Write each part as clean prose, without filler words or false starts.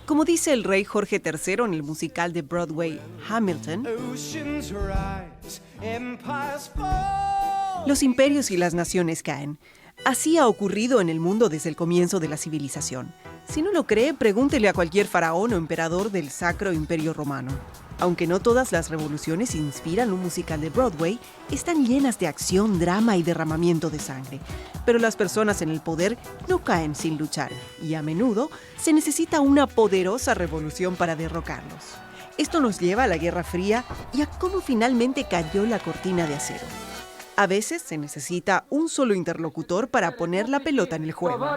Como dice el rey Jorge III en el musical de Broadway Hamilton, los imperios y las naciones caen. Así ha ocurrido en el mundo desde el comienzo de la civilización. Si no lo cree, pregúntele a cualquier faraón o emperador del Sacro Imperio Romano. Aunque no todas las revoluciones inspiran un musical de Broadway, están llenas de acción, drama y derramamiento de sangre. Pero las personas en el poder no caen sin luchar, y a menudo se necesita una poderosa revolución para derrocarlos. Esto nos lleva a la Guerra Fría y a cómo finalmente cayó la cortina de acero. A veces se necesita un solo interlocutor para poner la pelota en el juego.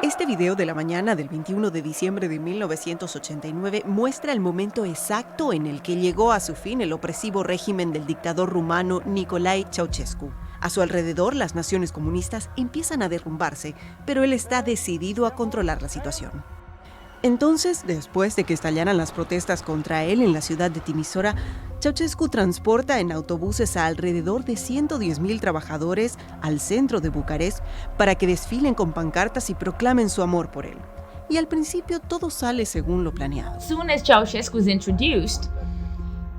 Este video de la mañana del 21 de diciembre de 1989 muestra el momento exacto en el que llegó a su fin el opresivo régimen del dictador rumano Nicolae Ceausescu. A su alrededor, las naciones comunistas empiezan a derrumbarse, pero él está decidido a controlar la situación. Entonces, después de que estallaran las protestas contra él en la ciudad de Timisoara, Ceausescu transporta en autobuses a alrededor de 110,000 trabajadores al centro de Bucarest para que desfilen con pancartas y proclamen su amor por él. Y al principio todo sale según lo planeado. As soon as Ceausescu is introduced,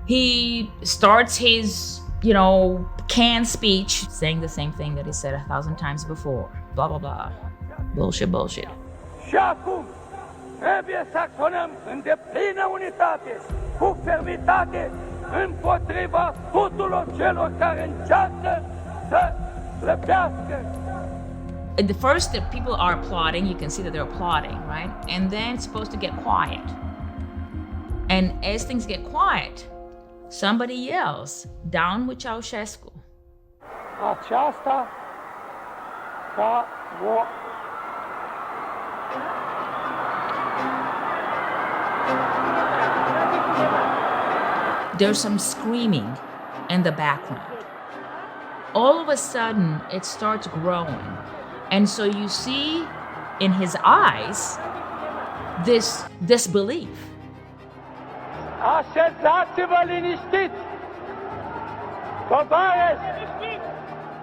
he starts his, canned speech saying the same thing that he said 1,000 times before. Blah, blah, blah. Bullshit. Trebuie să acționăm în deplină unitate, cu fermitate, împotriva tuturor celor care încearcă să slăbească. At the first, the people are applauding. You can see that they're applauding, right? And then it's supposed to get quiet. And as things get quiet, somebody yells, "Down with Ceausescu." Aceasta ca o There's some screaming in the background. All of a sudden, it starts growing. And so you see in his eyes this disbelief. Așezați-vă liniștiți! Coboară!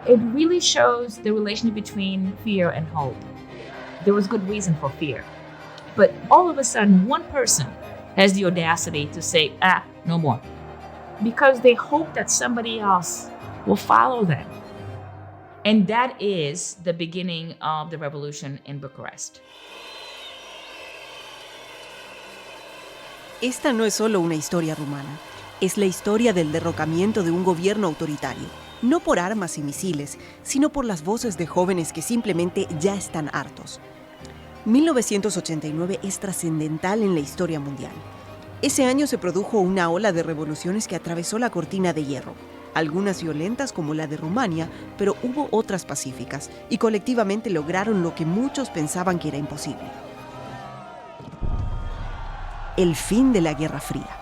It really shows the relation between fear and hope. There was good reason for fear. But all of a sudden, one person has the audacity to say, no more. Because they hope that somebody else will follow them. And that is the beginning of the revolution in Bucharest. Esta no es solo una historia rumana, es la historia del derrocamiento de un gobierno autoritario, no por armas y misiles, sino por las voces de jóvenes que simplemente ya están hartos. 1989 es trascendental en la historia mundial. Ese año se produjo una ola de revoluciones que atravesó la cortina de hierro, algunas violentas como la de Rumania, pero hubo otras pacíficas, y colectivamente lograron lo que muchos pensaban que era imposible: el fin de la Guerra Fría.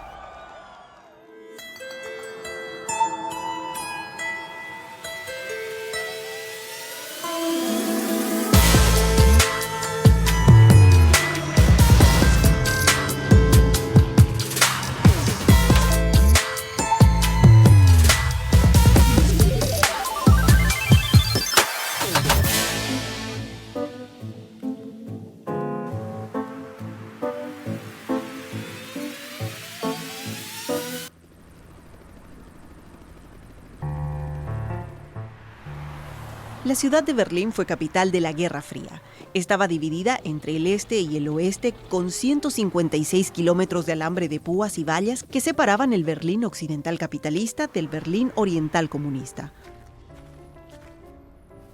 La ciudad de Berlín fue capital de la Guerra Fría. Estaba dividida entre el este y el oeste con 156 kilómetros de alambre de púas y vallas que separaban el Berlín occidental capitalista del Berlín oriental comunista.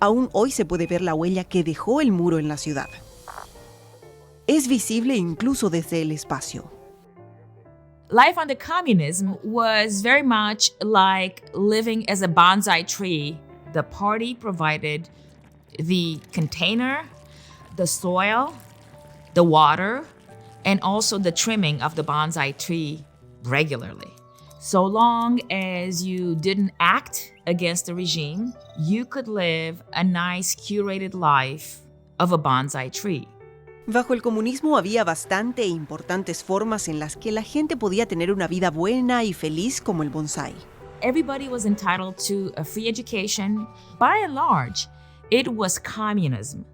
Aún hoy se puede ver la huella que dejó el muro en la ciudad. Es visible incluso desde el espacio. Life under communism was very much like living as a bonsai tree. The party provided the container, the soil, the water, and also the trimming of the bonsai tree regularly. So long as you didn't act against the regime, you could live a nice curated life of a bonsai tree. Bajo el comunismo había bastante e importantes formas en las que la gente podía tener una vida buena y feliz como el bonsái. Everybody was entitled to a free education. By and large, it was communism.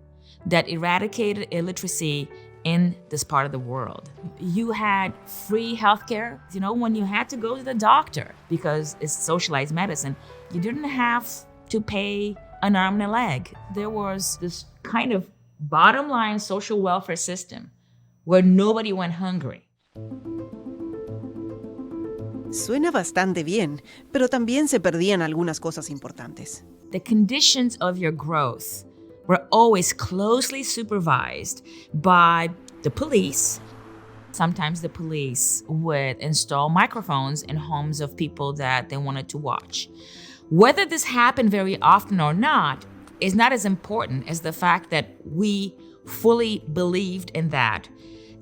that eradicated illiteracy in this part of the world. You had free healthcare. When you had to go to the doctor, because it's socialized medicine, you didn't have to pay an arm and a leg. There was this kind of bottom line social welfare system where nobody went hungry. Suena bastante bien, pero también se perdían algunas cosas importantes. The conditions of your growth were always closely supervised by the police. Sometimes the police would install microphones in homes of people that they wanted to watch. Whether this happened very often or not is not as important as the fact that we fully believed in that,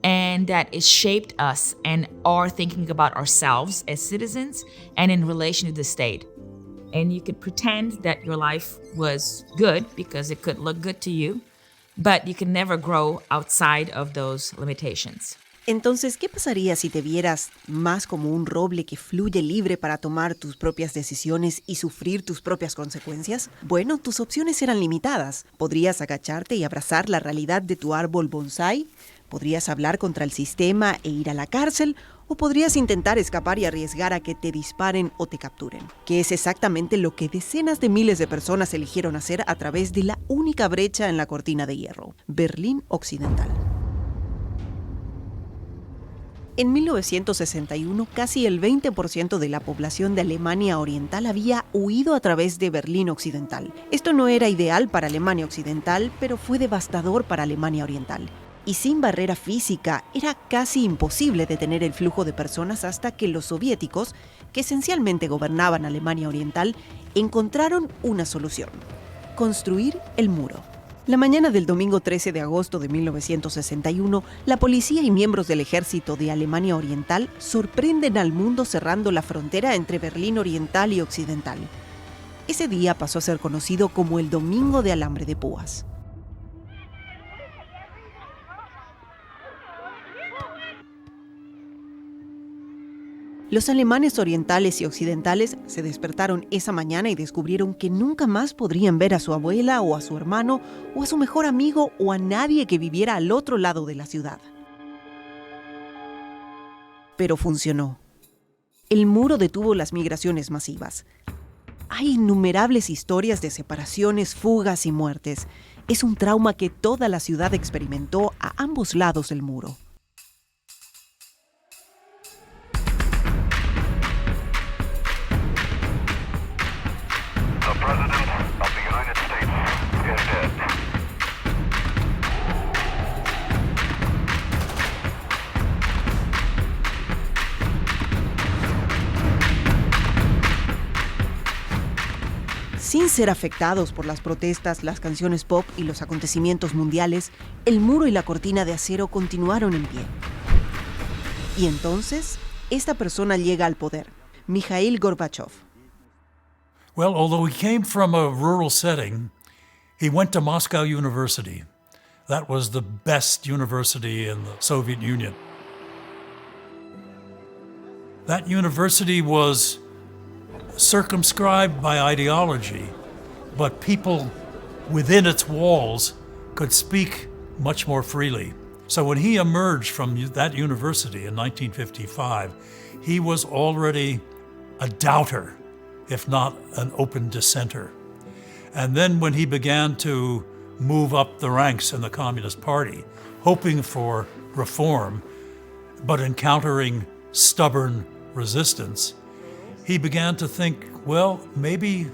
and that it shaped us and our thinking about ourselves as citizens and in relation to the state. And you could pretend that your life was good because it could look good to you, but you can never grow outside of those limitations. Entonces, ¿qué pasaría si te vieras más como un roble que fluye libre para tomar tus propias decisiones y sufrir tus propias consecuencias? Bueno, tus opciones eran limitadas. Podrías agacharte y abrazar la realidad de tu árbol bonsái, podrías hablar contra el sistema e ir a la cárcel, o podrías intentar escapar y arriesgar a que te disparen o te capturen, que es exactamente lo que decenas de miles de personas eligieron hacer a través de la única brecha en la cortina de hierro, Berlín Occidental. En 1961, casi el 20% de la población de Alemania Oriental había huido a través de Berlín Occidental. Esto no era ideal para Alemania Occidental, pero fue devastador para Alemania Oriental. Y sin barrera física, era casi imposible detener el flujo de personas hasta que los soviéticos, que esencialmente gobernaban Alemania Oriental, encontraron una solución: construir el muro. La mañana del domingo 13 de agosto de 1961, la policía y miembros del ejército de Alemania Oriental sorprenden al mundo cerrando la frontera entre Berlín Oriental y Occidental. Ese día pasó a ser conocido como el Domingo de Alambre de Púas. Los alemanes orientales y occidentales se despertaron esa mañana y descubrieron que nunca más podrían ver a su abuela o a su hermano o a su mejor amigo o a nadie que viviera al otro lado de la ciudad. Pero funcionó. El muro detuvo las migraciones masivas. Hay innumerables historias de separaciones, fugas y muertes. Es un trauma que toda la ciudad experimentó a ambos lados del muro. Sin ser afectados por las protestas, las canciones pop y los acontecimientos mundiales, el muro y la cortina de acero continuaron en pie. Y entonces, esta persona llega al poder, Mikhail Gorbachev. Well, although he came from a rural setting, he went to Moscow University. That was the best university in the Soviet Union. That university was circumscribed by ideology, but people within its walls could speak much more freely. So when he emerged from that university in 1955, he was already a doubter, if not an open dissenter. And then when he began to move up the ranks in the Communist Party, hoping for reform, but encountering stubborn resistance, he began to think, well, maybe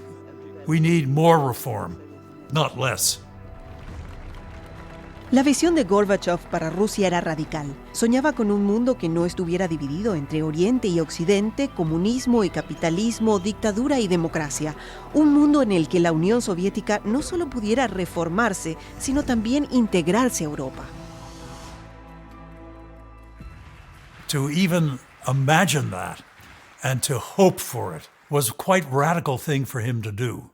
we need more reform, not less. La visión de Gorbachev para Rusia era radical. Soñaba con un mundo que no estuviera dividido entre Oriente y Occidente, comunismo y capitalismo, dictadura y democracia. Un mundo en el que la Unión Soviética no solo pudiera reformarse, sino también integrarse a Europa. To even imagine that and to hope for it was a quite radical thing for him to do.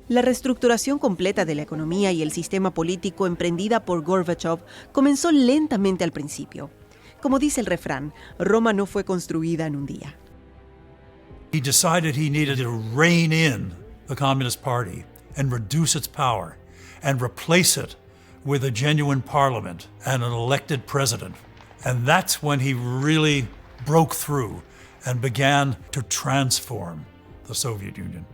La reestructuración completa de la economía y el sistema político emprendida por Gorbachev comenzó lentamente al principio. Como dice el refrán, Roma no fue construida en un día. He decided he needed to rein in the Communist Party and reduce its power and replace it with a genuine parliament and an elected president. And that's when he really broke through and began to transform the Soviet Union.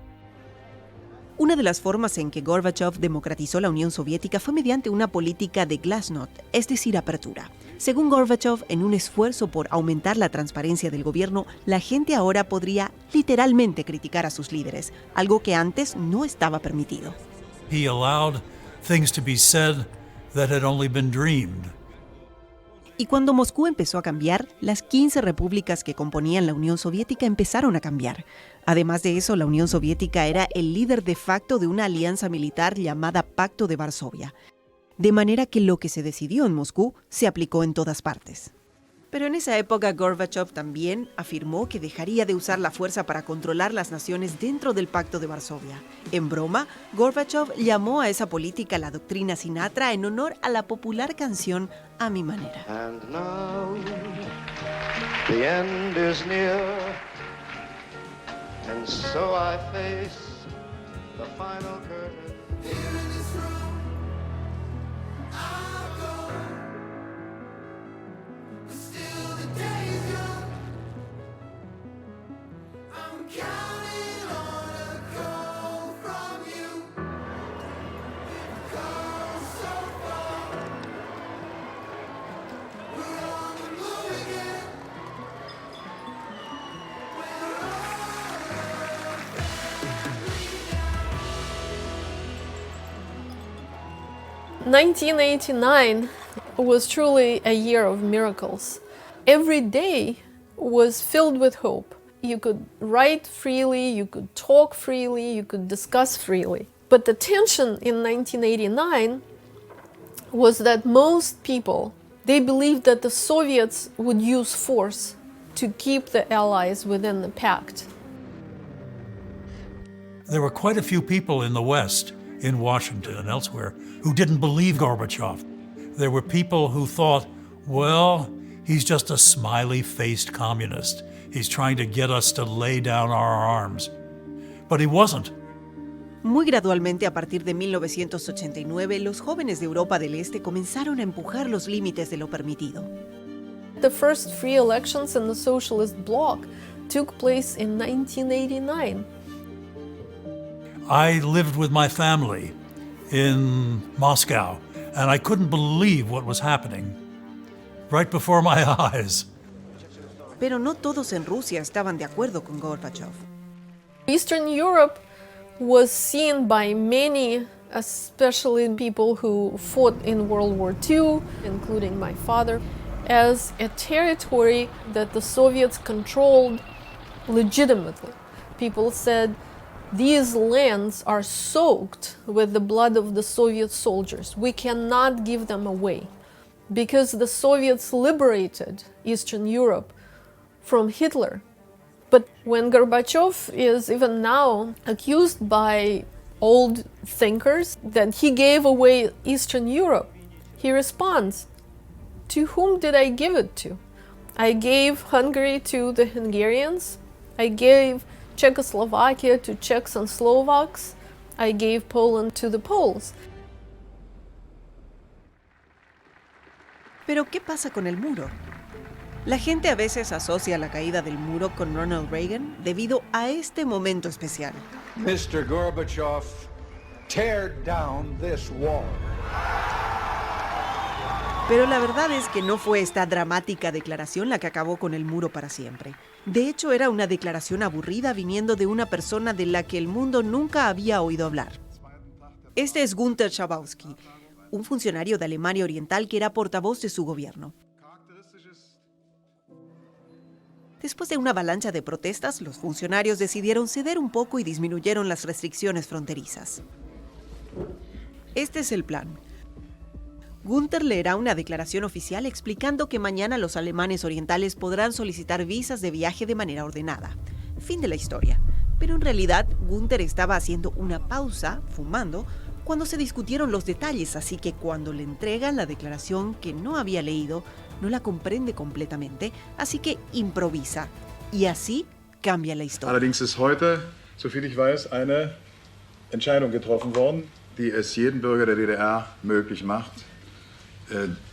Una de las formas en que Gorbachev democratizó la Unión Soviética fue mediante una política de glasnost, es decir, apertura. Según Gorbachev, en un esfuerzo por aumentar la transparencia del gobierno, la gente ahora podría literalmente criticar a sus líderes, algo que antes no estaba permitido. He allowed things to be said that had only been dreamed. Y cuando Moscú empezó a cambiar, las 15 repúblicas que componían la Unión Soviética empezaron a cambiar. Además de eso, la Unión Soviética era el líder de facto de una alianza militar llamada Pacto de Varsovia. De manera que lo que se decidió en Moscú se aplicó en todas partes. Pero en esa época Gorbachev también afirmó que dejaría de usar la fuerza para controlar las naciones dentro del Pacto de Varsovia. En broma, Gorbachev llamó a esa política la doctrina Sinatra en honor a la popular canción A mi manera. And now the end is near, and so I face the final curtain. (1989) was truly a year of miracles. Every day was filled with hope. You could write freely, you could talk freely, you could discuss freely. But the tension in 1989 was that most people, they believed that the Soviets would use force to keep the Allies within the pact. There were quite a few people in the West, in Washington and elsewhere, who didn't believe Gorbachev. There were people who thought, well, he's just a smiley-faced communist. He's trying to get us to lay down our arms. But he wasn't. Muy gradualmente, a partir de 1989, los jóvenes de Europa del Este comenzaron a empujar los límites de lo permitido. The first free elections in the socialist bloc took place in 1989. I lived with my family in Moscow, and I couldn't believe what was happening right before my eyes. Pero no todos en Rusia estaban de acuerdo con Gorbachev. Eastern Europe was seen by many, especially people who fought in World War II, including my father, as a territory that the Soviets controlled legitimately. People said, these lands are soaked with the blood of the Soviet soldiers. We cannot give them away. Because the Soviets liberated Eastern Europe from Hitler. But when Gorbachev is even now accused by old thinkers that he gave away Eastern Europe, he responds, to whom did I give it to? I gave Hungary to the Hungarians. I gave Czechoslovakia to Czechs and Slovaks. I gave Poland to the Poles. Pero, ¿qué pasa con el muro? La gente a veces asocia la caída del muro con Ronald Reagan debido a este momento especial. Mr. Gorbachev, tear down this wall. Pero la verdad es que no fue esta dramática declaración la que acabó con el muro para siempre. De hecho, era una declaración aburrida viniendo de una persona de la que el mundo nunca había oído hablar. Este es Günther Schabowski, un funcionario de Alemania Oriental que era portavoz de su gobierno. Después de una avalancha de protestas, los funcionarios decidieron ceder un poco y disminuyeron las restricciones fronterizas. Este es el plan. Günther leerá una declaración oficial explicando que mañana los alemanes orientales podrán solicitar visas de viaje de manera ordenada. Fin de la historia. Pero en realidad, Günther estaba haciendo una pausa, fumando, cuando se discutieron los detalles, así que cuando le entregan la declaración que no había leído, no la comprende completamente, así que improvisa. Y así cambia la historia. Allerdings ist heute, soviel ich weiß, eine Entscheidung getroffen worden, die es jedem Bürger der DDR möglich macht,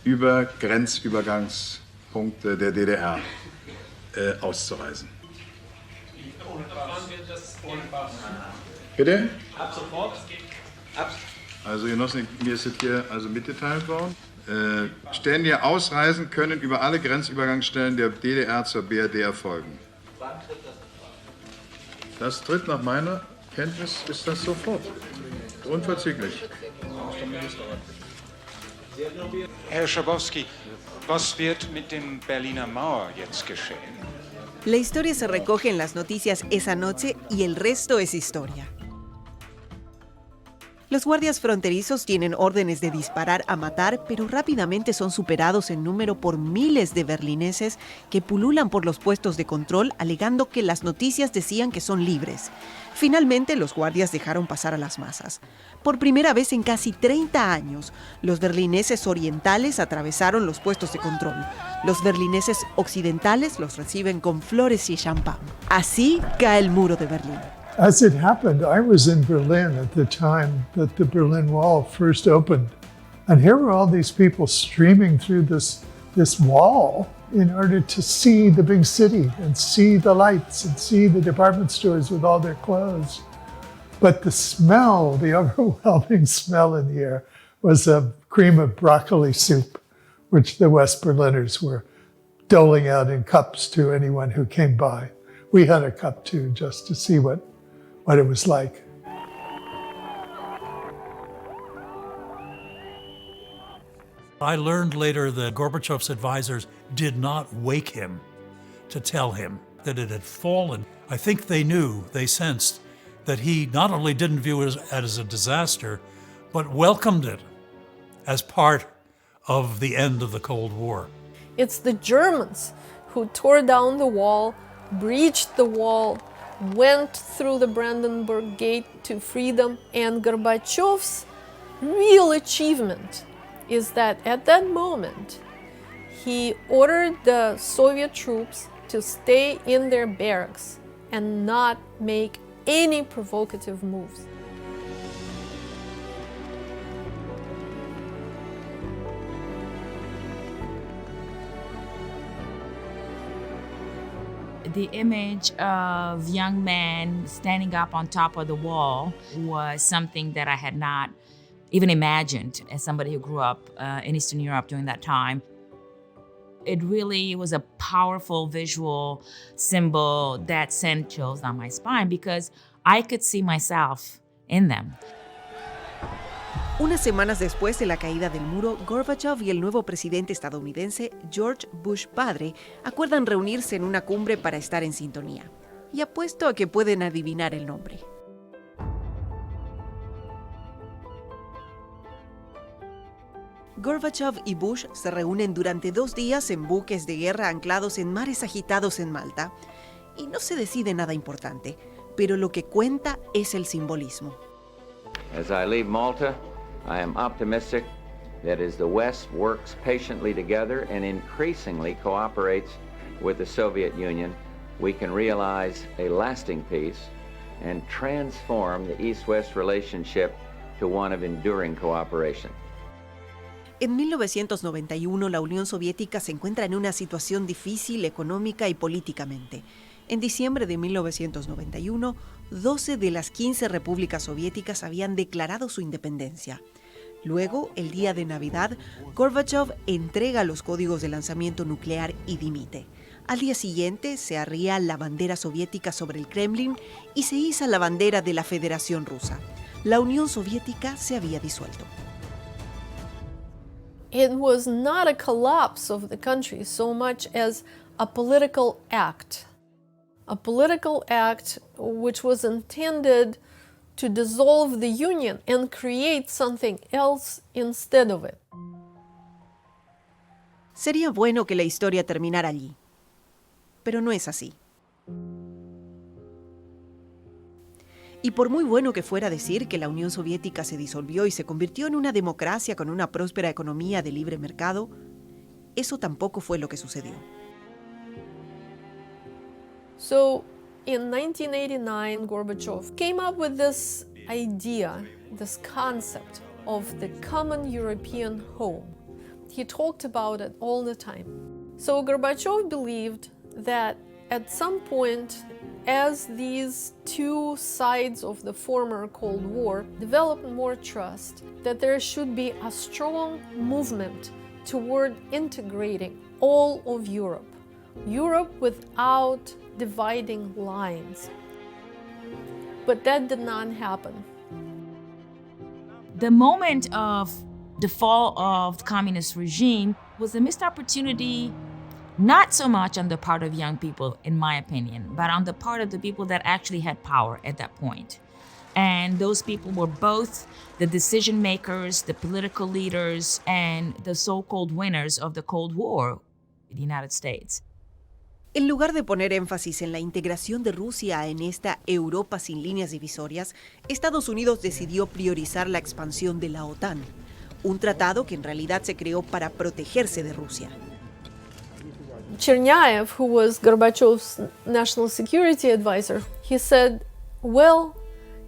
über Grenzübergangspunkte der DDR auszureisen. Bitte? Ab sofort? Also Genossen, mir ist das hier also mitgeteilt worden. Ständige Ausreisen können über alle Grenzübergangsstellen der DDR zur BRD erfolgen. Das tritt nach meiner Kenntnis, ist das sofort. Unverzüglich. Herr Schabowski, was wird mit dem Berliner Mauer jetzt geschehen? La historia se recoge en las noticias esa noche y el resto es historia. Los guardias fronterizos tienen órdenes de disparar a matar, pero rápidamente son superados en número por miles de berlineses que pululan por los puestos de control alegando que las noticias decían que son libres. Finalmente, los guardias dejaron pasar a las masas. Por primera vez en casi 30 años, los berlineses orientales atravesaron los puestos de control. Los berlineses occidentales los reciben con flores y champán. Así cae el muro de Berlín. As it happened, I was in Berlin at the time that the Berlin Wall first opened. And here were all these people streaming through this wall in order to see the big city and see the lights and see the department stores with all their clothes. But the smell, the overwhelming smell in the air, was a cream of broccoli soup, which the West Berliners were doling out in cups to anyone who came by. We had a cup too, just to see what it was like. I learned later that Gorbachev's advisors did not wake him to tell him that it had fallen. I think they sensed that he not only didn't view it as a disaster, but welcomed it as part of the end of the Cold War. It's the Germans who tore down the wall, breached the wall, went through the Brandenburg Gate to freedom, and Gorbachev's real achievement is that at that moment, he ordered the Soviet troops to stay in their barracks and not make any provocative moves. The image of young men standing up on top of the wall was something that I had not even imagined as somebody who grew up in Eastern Europe during that time. It really was a powerful visual symbol that sent chills down my spine because I could see myself in them. Unas semanas después de la caída del muro, Gorbachev y el nuevo presidente estadounidense, George Bush padre, acuerdan reunirse en una cumbre para estar en sintonía. Y apuesto a que pueden adivinar el nombre. Gorbachev y Bush se reúnen durante 2 días en buques de guerra anclados en mares agitados en Malta. Y no se decide nada importante, pero lo que cuenta es el simbolismo. As I leave Malta, I am optimistic that as the West works patiently together and increasingly cooperates with the Soviet Union, we can realize a lasting peace and transform the East-West relationship to one of enduring cooperation. En 1991, la Unión Soviética se encuentra en una situación difícil económica y políticamente. En diciembre de 1991, 12 de las 15 repúblicas soviéticas habían declarado su independencia. Luego, el día de Navidad, Gorbachev entrega los códigos de lanzamiento nuclear y dimite. Al día siguiente, se arría la bandera soviética sobre el Kremlin y se iza la bandera de la Federación Rusa. La Unión Soviética se había disuelto. It was not a collapse of the country so much as a political act. A political act which was intended to dissolve the Union and create something else instead of it. Sería bueno que la historia terminara allí, pero no es así. Y por muy bueno que fuera decir que la Unión Soviética se disolvió y se convirtió en una democracia con una próspera economía de libre mercado, eso tampoco fue lo que sucedió. So, in 1989, Gorbachev came up with this idea this concept of the common European home. He talked about it all the time. So Gorbachev believed that at some point, as these two sides of the former Cold War developed more trust, that there should be a strong movement toward integrating all of Europe. Europe without dividing lines. But that did not happen. The moment of the fall of the communist regime was a missed opportunity, not so much on the part of young people, in my opinion, but on the part of the people that actually had power at that point. And those people were both the decision makers, the political leaders, and the so-called winners of the Cold War, the United States. En lugar de poner énfasis en la integración de Rusia en esta Europa sin líneas divisorias, Estados Unidos decidió priorizar la expansión de la OTAN, un tratado que en realidad se creó para protegerse de Rusia. Chernyaev, who was Gorbachev's national security advisor, he said, well,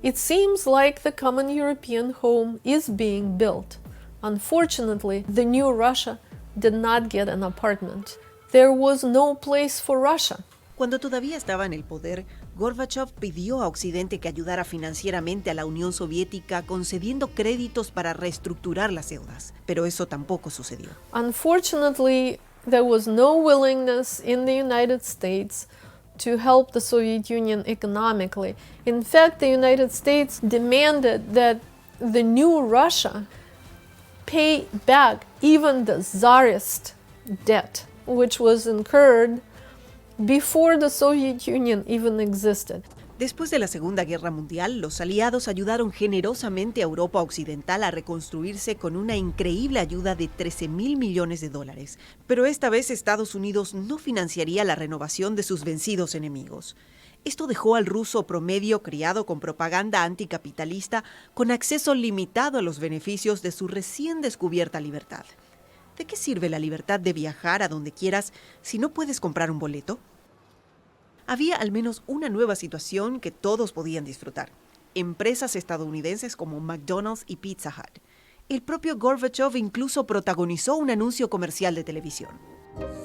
it seems like the common European home is being built. Unfortunately, the new Russia did not get an apartment. There was no place for Russia. Cuando todavía estaba en el poder, Gorbachev pidió a Occidente que ayudara financieramente a la Unión Soviética concediendo créditos para reestructurar las deudas, pero eso tampoco sucedió. Unfortunately, there was no willingness in the United States to help the Soviet Union economically. In fact, the United States demanded that the new Russia pay back even the Tsarist debt, which was incurred before the Soviet Union even existed. Después de la Segunda Guerra Mundial, los aliados ayudaron generosamente a Europa Occidental a reconstruirse con una increíble ayuda de $13,000 millones. Pero esta vez Estados Unidos no financiaría la renovación de sus vencidos enemigos. Esto dejó al ruso promedio criado con propaganda anticapitalista con acceso limitado a los beneficios de su recién descubierta libertad. ¿De qué sirve la libertad de viajar a donde quieras si no puedes comprar un boleto? Había al menos una nueva situación que todos podían disfrutar. Empresas estadounidenses como McDonald's y Pizza Hut. El propio Gorbachev incluso protagonizó un anuncio comercial de televisión.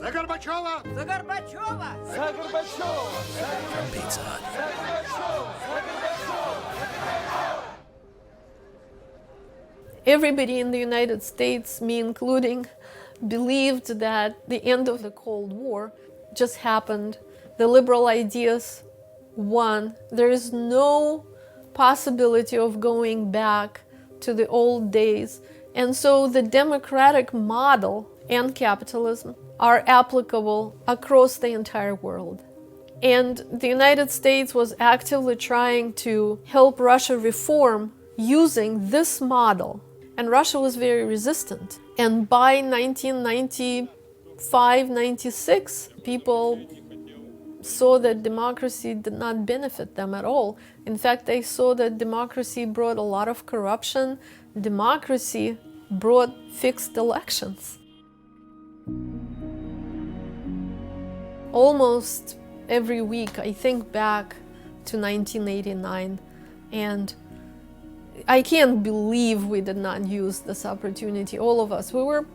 За Горбачова! За Горбачова! За Горбачова! From Pizza Hut. Everybody in the United States, me including, believed that the end of the Cold War just happened. The liberal ideas won. There is no possibility of going back to the old days. And so the democratic model and capitalism are applicable across the entire world. And the United States was actively trying to help Russia reform using this model. And Russia was very resistant. And by 1995-96, people saw that democracy did not benefit them at all. In fact, they saw that democracy brought a lot of corruption. Democracy brought fixed elections. Almost every week, I think back to 1989, and I can't believe we did not use this opportunity, all of us. We were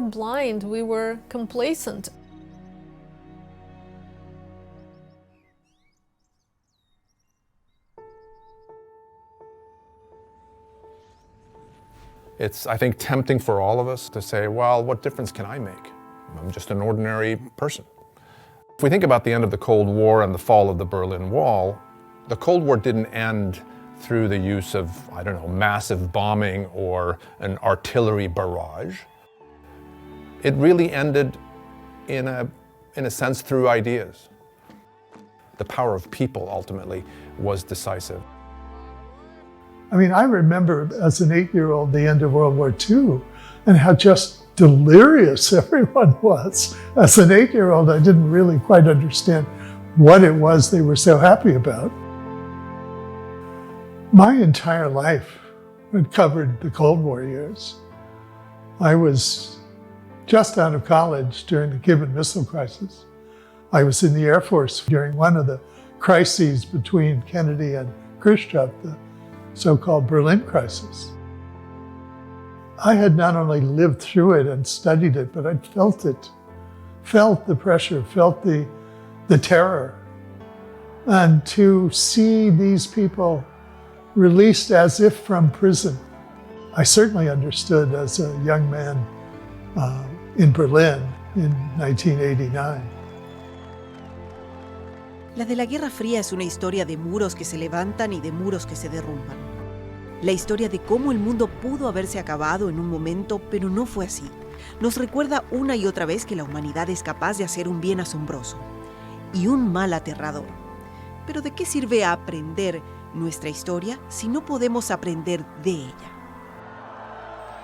blind, we were complacent. It's, I think, tempting for all of us to say, well, what difference can I make? I'm just an ordinary person. If we think about the end of the Cold War and the fall of the Berlin Wall, the Cold War didn't end through the use of, massive bombing or an artillery barrage. It really ended, in a sense, through ideas. The power of people, ultimately, was decisive. I mean, I remember as an 8-year-old the end of World War II and how just delirious everyone was. As an 8-year-old, I didn't really quite understand what it was they were so happy about. My entire life had covered the Cold War years. I was just out of college during the Cuban Missile Crisis. I was in the Air Force during one of the crises between Kennedy and Khrushchev, the so-called Berlin crisis. I had not only lived through it and studied it, but I'd felt it, felt the pressure, felt the terror. And to see these people released as if from prison, I certainly understood as a young man in Berlin in 1989. La de la Guerra Fría es una historia de muros que se levantan y de muros que se derrumban. La historia de cómo el mundo pudo haberse acabado en un momento, pero no fue así. Nos recuerda una y otra vez que la humanidad es capaz de hacer un bien asombroso y un mal aterrador. Pero ¿de qué sirve aprender nuestra historia si no podemos aprender de ella?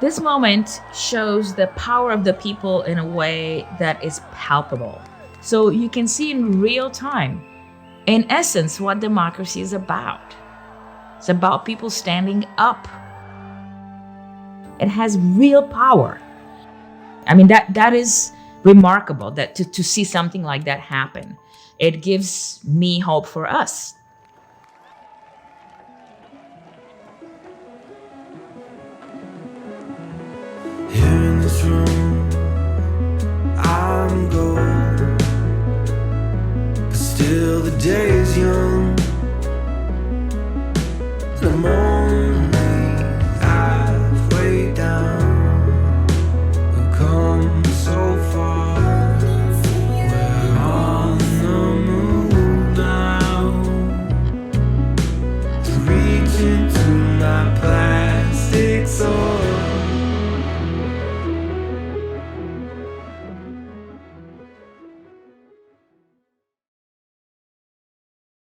This moment shows the power of the people in a way that is palpable. So you can see in real time, in essence, what democracy is about. It's about people standing up. It has real power. I mean, that is remarkable, that to see something like that happen. It gives me hope for us. Here in this room, I'm gold, but still the day is young, and I'm only halfway down. We've come so far, we're on the move now. Reach into my